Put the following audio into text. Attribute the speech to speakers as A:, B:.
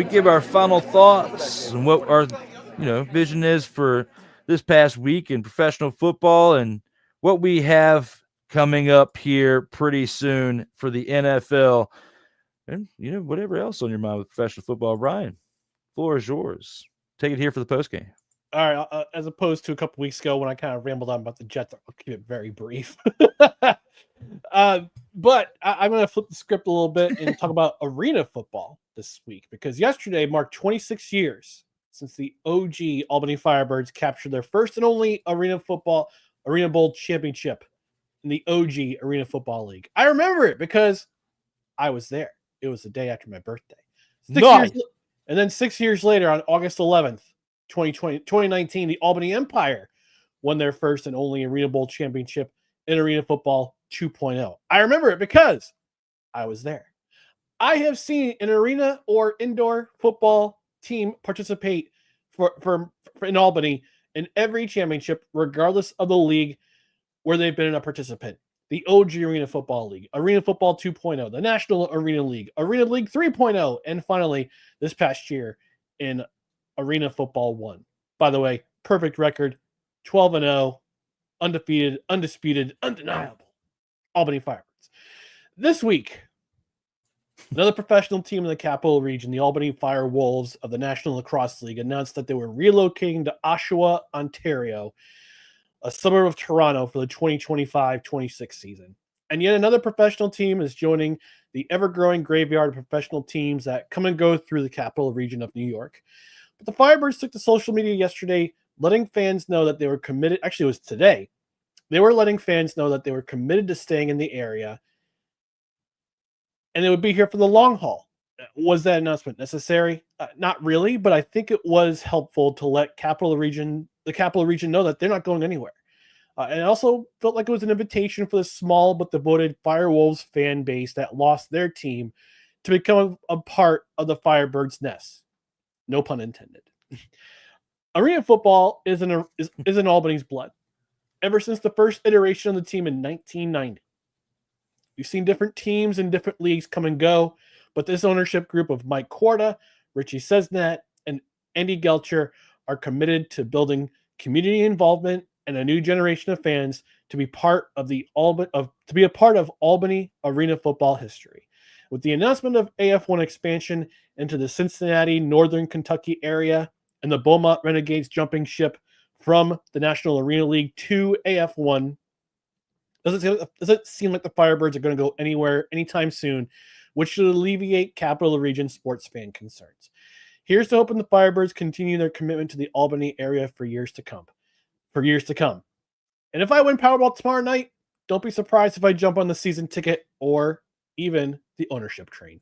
A: We give our final thoughts and what our vision is for this past week in professional football and what we have coming up here pretty soon for the NFL and whatever else on your mind with professional football. Ryan, floor is yours. Take it here for the postgame.
B: All right, as opposed to a couple weeks ago when I kind of rambled on about the Jets, I'll keep it very brief. But I'm going to flip the script a little bit and talk about arena football this week, because yesterday marked 26 years since the OG Albany Firebirds captured their first and only Arena Bowl championship in the OG Arena Football League. I remember it because I was there. It was the day after my birthday. And then 6 years later, on August 11th, 2019, the Albany Empire won their first and only Arena Bowl championship in Arena Football 2.0. I remember it because I was there. I have seen an arena or indoor football team participate for in Albany in every championship, regardless of the league where they've been a participant. The OG Arena Football League, Arena Football 2.0, the National Arena League, Arena League 3.0, and finally, this past year in Arena Football 1. By the way, perfect record, 12-0, undefeated, undisputed, undeniable. Albany Firebirds. This week, another professional team in the Capital Region, the Albany Fire Wolves of the National Lacrosse League, announced that they were relocating to Oshawa, Ontario, a suburb of Toronto, for the 2025-26 season. And yet another professional team is joining the ever-growing graveyard of professional teams that come and go through the Capital Region of New York. But the Firebirds took to social media yesterday, letting fans know that they were committed. Actually, it was today. They were letting fans know that they were committed to staying in the area, and they would be here for the long haul. Was that announcement necessary? Not really, but I think it was helpful to let the Capital Region know that they're not going anywhere. And it also felt like it was an invitation for the small but devoted Firewolves fan base that lost their team to become a part of the Firebirds' nest. No pun intended. Arena football is in Albany's blood. Ever since the first iteration of the team in 1990. We've seen different teams in different leagues come and go, but this ownership group of Mike Korda, Richie Sesnat, and Andy Gelcher are committed to building community involvement and a new generation of fans to be part of Albany arena football history. With the announcement of AF1 expansion into the Cincinnati, Northern Kentucky area, and the Beaumont Renegades jumping ship from the National Arena League to AF1, does it seem like the Firebirds are going to go anywhere anytime soon, which should alleviate Capital Region sports fan concerns. Here's to hoping the Firebirds continue their commitment to the Albany area for years to come. And if I win Powerball tomorrow night, don't be surprised if I jump on the season ticket or even the ownership train.